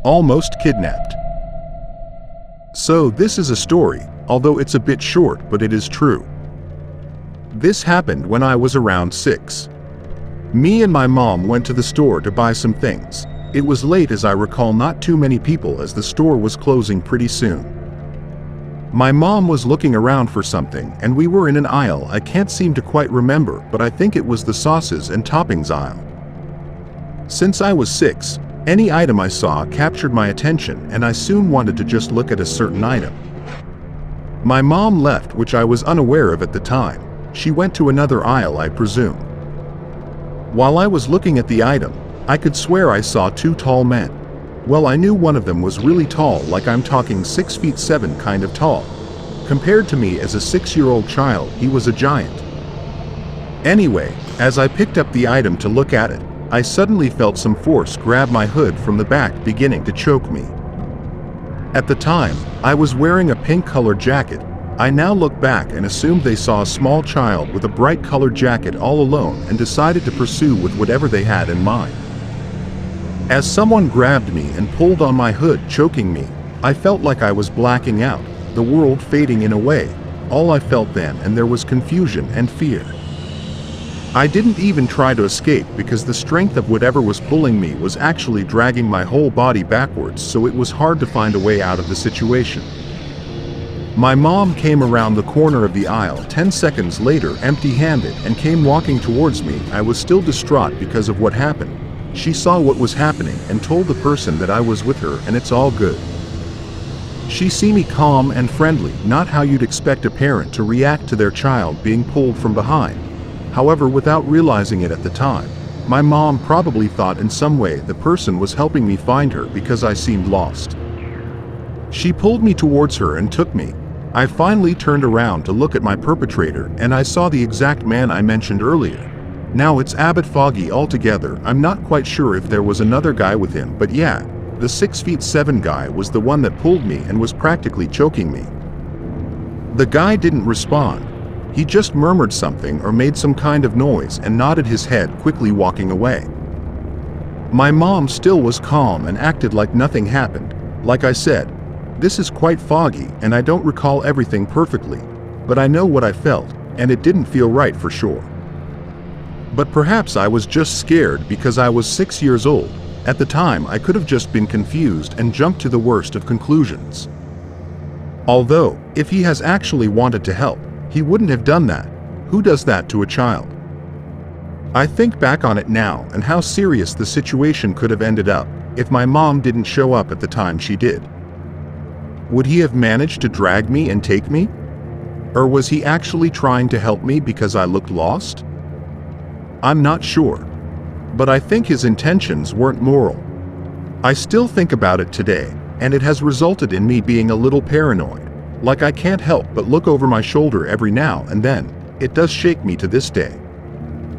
Almost kidnapped. So this is a story, although it's a bit short, but it is true. This happened when I was around 6. Me and my mom went to the store to buy some things. It was late, as I recall, not too many people, as the store was closing pretty soon. My mom was looking around for something, and we were in an aisle I can't seem to quite remember, but I think it was the sauces and toppings aisle. Since I was 6, any item I saw captured my attention, and I soon wanted to just look at a certain item. My mom left, which I was unaware of at the time. She went to another aisle, I presume. While I was looking at the item, I could swear I saw 2 tall men. Well, I knew one of them was really tall, like I'm talking 6 feet 7 kind of tall. Compared to me as a 6-year-old child, he was a giant. Anyway, as I picked up the item to look at it, I suddenly felt some force grab my hood from the back, beginning to choke me. At the time, I was wearing a pink-colored jacket. I now look back and assumed they saw a small child with a bright-colored jacket all alone and decided to pursue with whatever they had in mind. As someone grabbed me and pulled on my hood, choking me, I felt like I was blacking out, the world fading in a way. All I felt then, and there was confusion and fear. I didn't even try to escape because the strength of whatever was pulling me was actually dragging my whole body backwards, so it was hard to find a way out of the situation. My mom came around the corner of the aisle 10 seconds later, empty-handed, and came walking towards me. I was still distraught because of what happened. She saw what was happening and told the person that I was with her, and it's all good. She see me calm and friendly, not how you'd expect a parent to react to their child being pulled from behind. However, without realizing it at the time, my mom probably thought in some way the person was helping me find her because I seemed lost. She pulled me towards her and took me. I finally turned around to look at my perpetrator, and I saw the exact man I mentioned earlier. Now it's a bit foggy altogether. I'm not quite sure if there was another guy with him, but yeah, the 6 feet 7 guy was the one that pulled me and was practically choking me. The guy didn't respond. He just murmured something or made some kind of noise and nodded his head, quickly walking away. My mom still was calm and acted like nothing happened. Like I said, this is quite foggy and I don't recall everything perfectly, but I know what I felt, and it didn't feel right for sure. But perhaps I was just scared because I was 6 years old. At the time, I could have just been confused and jumped to the worst of conclusions. Although, if he has actually wanted to help, he wouldn't have done that. Who does that to a child? I think back on it now and how serious the situation could have ended up if my mom didn't show up at the time she did. Would he have managed to drag me and take me? Or was he actually trying to help me because I looked lost? I'm not sure, but I think his intentions weren't moral. I still think about it today, and it has resulted in me being a little paranoid. Like I can't help but look over my shoulder every now and then. It does shake me to this day.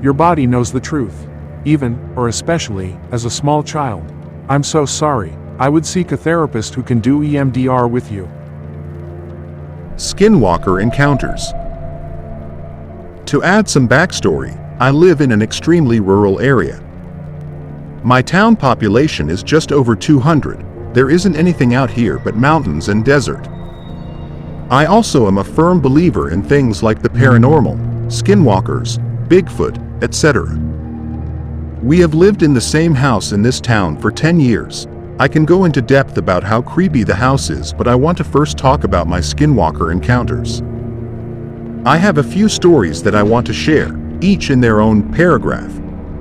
Your body knows the truth, even, or especially, as a small child. I'm so sorry. I would seek a therapist who can do EMDR with you. Skinwalker encounters. To add some backstory, I live in an extremely rural area. My town population is just over 200. There isn't anything out here but mountains and desert. I also am a firm believer in things like the paranormal, skinwalkers, Bigfoot, etc. We have lived in the same house in this town for 10 years. I can go into depth about how creepy the house is, but I want to first talk about my skinwalker encounters. I have a few stories that I want to share, each in their own paragraph,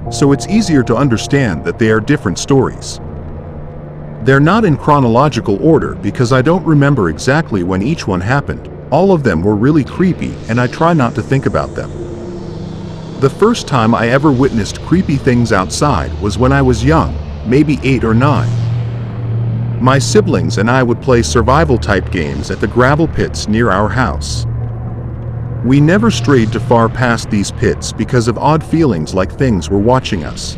so it's easier to understand that they are different stories. They're not in chronological order because I don't remember exactly when each one happened. All of them were really creepy, and I try not to think about them. The first time I ever witnessed creepy things outside was when I was young, maybe 8 or 9. My siblings and I would play survival-type games at the gravel pits near our house. We never strayed too far past these pits because of odd feelings like things were watching us.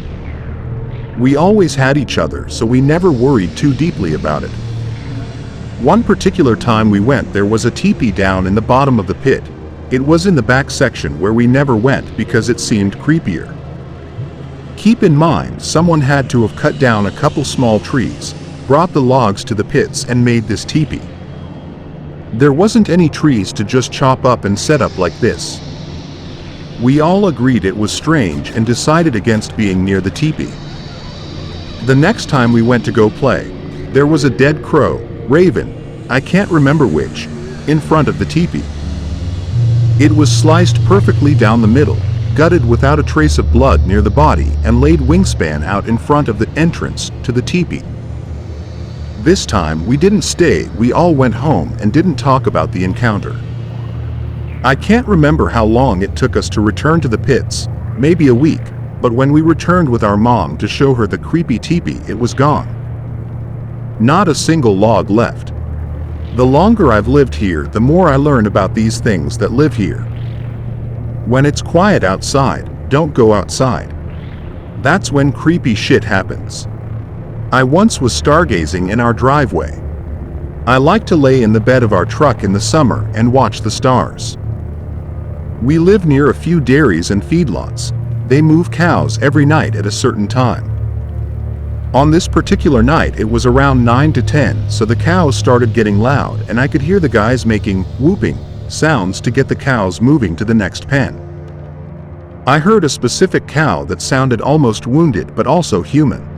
We always had each other, so we never worried too deeply about it. One particular time we went, there was a teepee down in the bottom of the pit. It was in the back section where we never went because it seemed creepier. Keep in mind, someone had to have cut down a couple small trees, brought the logs to the pits and made this teepee. There wasn't any trees to just chop up and set up like this. We all agreed it was strange and decided against being near the teepee. The next time we went to go play, there was a dead crow, raven, I can't remember which, in front of the teepee. It was sliced perfectly down the middle, gutted without a trace of blood near the body, and laid wingspan out in front of the entrance to the teepee. This time we didn't stay, we all went home and didn't talk about the encounter. I can't remember how long it took us to return to the pits, maybe a week, but when we returned with our mom to show her the creepy teepee, it was gone. Not a single log left. The longer I've lived here, the more I learn about these things that live here. When it's quiet outside, don't go outside. That's when creepy shit happens. I once was stargazing in our driveway. I like to lay in the bed of our truck in the summer and watch the stars. We live near a few dairies and feedlots. They move cows every night at a certain time. On this particular night, it was around 9 to 10, so the cows started getting loud and I could hear the guys making whooping sounds to get the cows moving to the next pen. I heard a specific cow that sounded almost wounded but also human.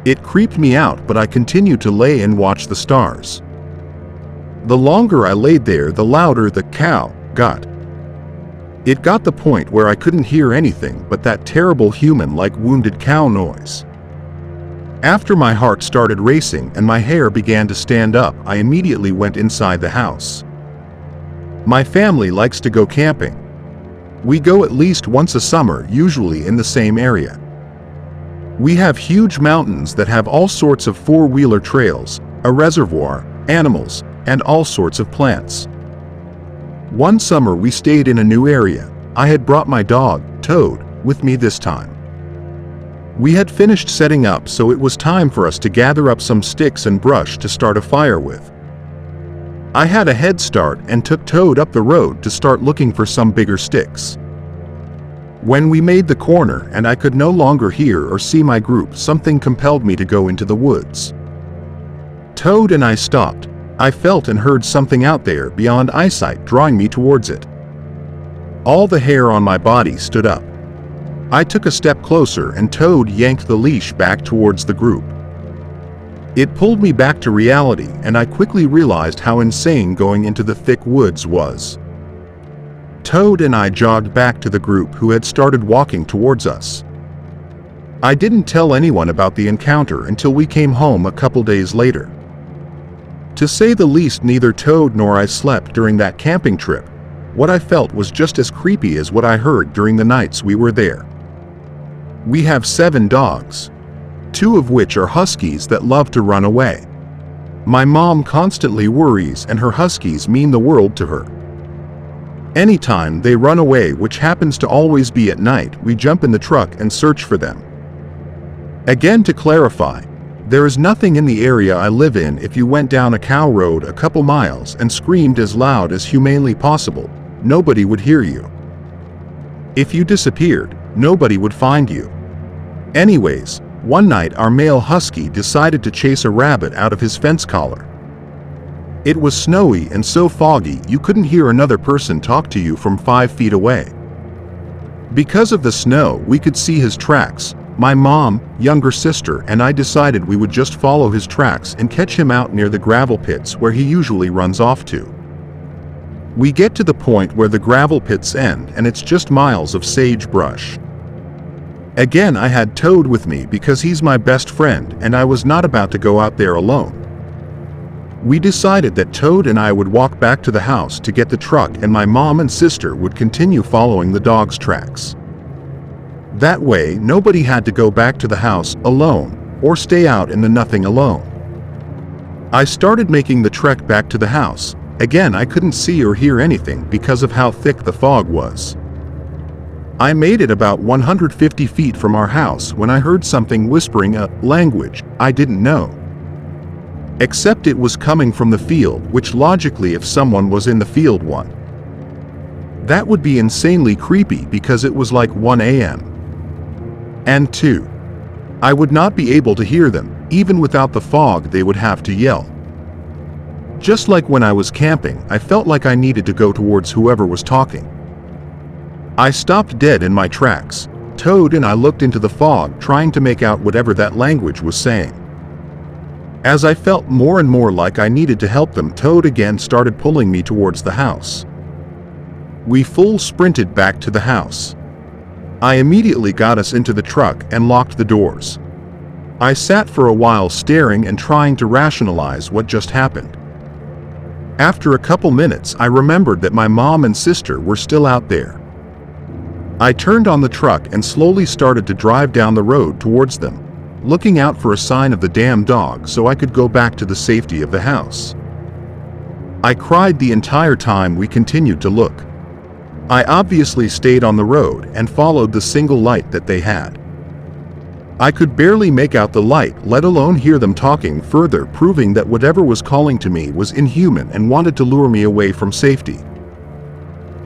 It creeped me out, but I continued to lay and watch the stars. The longer I laid there, the louder the cow got. It got the point where I couldn't hear anything but that terrible human-like wounded cow noise. After my heart started racing and my hair began to stand up, I immediately went inside the house. My family likes to go camping. We go at least once a summer, usually in the same area. We have huge mountains that have all sorts of four-wheeler trails, a reservoir, animals, and all sorts of plants. One summer we stayed in a new area. I had brought my dog, Toad, with me this time. We had finished setting up, so it was time for us to gather up some sticks and brush to start a fire with. I had a head start and took Toad up the road to start looking for some bigger sticks. When we made the corner and I could no longer hear or see my group, something compelled me to go into the woods. Toad and I stopped. I felt and heard something out there beyond eyesight drawing me towards it. All the hair on my body stood up. I took a step closer and Toad yanked the leash back towards the group. It pulled me back to reality and I quickly realized how insane going into the thick woods was. Toad and I jogged back to the group who had started walking towards us. I didn't tell anyone about the encounter until we came home a couple days later. To say the least, neither Toad nor I slept during that camping trip. What I felt was just as creepy as what I heard during the nights we were there. We have 7 dogs, 2 of which are huskies that love to run away. My mom constantly worries and her huskies mean the world to her. Anytime they run away, which happens to always be at night, we jump in the truck and search for them. Again, to clarify, there is nothing in the area I live in. If you went down a cow road a couple miles and screamed as loud as humanly possible, nobody would hear you. If you disappeared, nobody would find you. Anyways, one night our male husky decided to chase a rabbit out of his fence collar. It was snowy and so foggy you couldn't hear another person talk to you from 5 feet away. Because of the snow, we could see his tracks. My mom, younger sister, and I decided we would just follow his tracks and catch him out near the gravel pits where he usually runs off to. We get to the point where the gravel pits end and it's just miles of sagebrush. Again, I had Toad with me because he's my best friend and I was not about to go out there alone. We decided that Toad and I would walk back to the house to get the truck and my mom and sister would continue following the dog's tracks. That way, nobody had to go back to the house alone or stay out in the nothing alone. I started making the trek back to the house. Again, I couldn't see or hear anything because of how thick the fog was. I made it about 150 feet from our house when I heard something whispering a language I didn't know. Except it was coming from the field, which logically, if someone was in the field, that would be insanely creepy because it was like 1 a.m. And 2. I would not be able to hear them, Even without the fog, they would have to yell. Just like when I was camping, I felt like I needed to go towards whoever was talking. I stopped dead in my tracks. Toad and I looked into the fog, trying to make out whatever that language was saying. As I felt more and more like I needed to help them, Toad again started pulling me towards the house. We full sprinted back to the house. I immediately got us into the truck and locked the doors. I sat for a while staring and trying to rationalize what just happened. After a couple minutes, I remembered that my mom and sister were still out there. I turned on the truck and slowly started to drive down the road towards them, looking out for a sign of the damn dog so I could go back to the safety of the house. I cried the entire time we continued to look. I obviously stayed on the road and followed the single light that they had. I could barely make out the light, let alone hear them talking further, proving that whatever was calling to me was inhuman and wanted to lure me away from safety.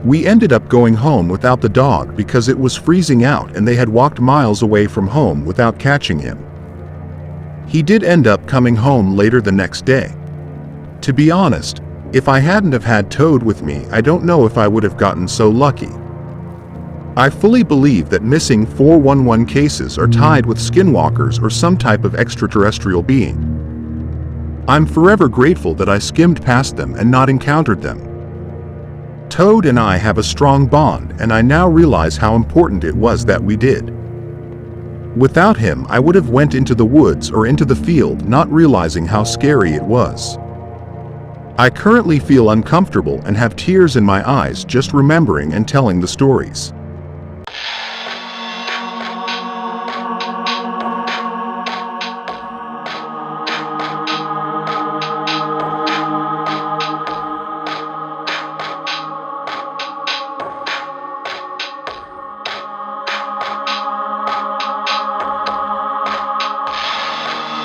We ended up going home without the dog because it was freezing out and they had walked miles away from home without catching him. He did end up coming home later the next day. To be honest, if I hadn't have had Toad with me, I don't know if I would have gotten so lucky. I fully believe that missing 411 cases are tied with skinwalkers or some type of extraterrestrial being. I'm forever grateful that I skimmed past them and not encountered them. Toad and I have a strong bond, and I now realize how important it was that we did. Without him, I would have went into the woods or into the field, not realizing how scary it was. I currently feel uncomfortable and have tears in my eyes just remembering and telling the stories.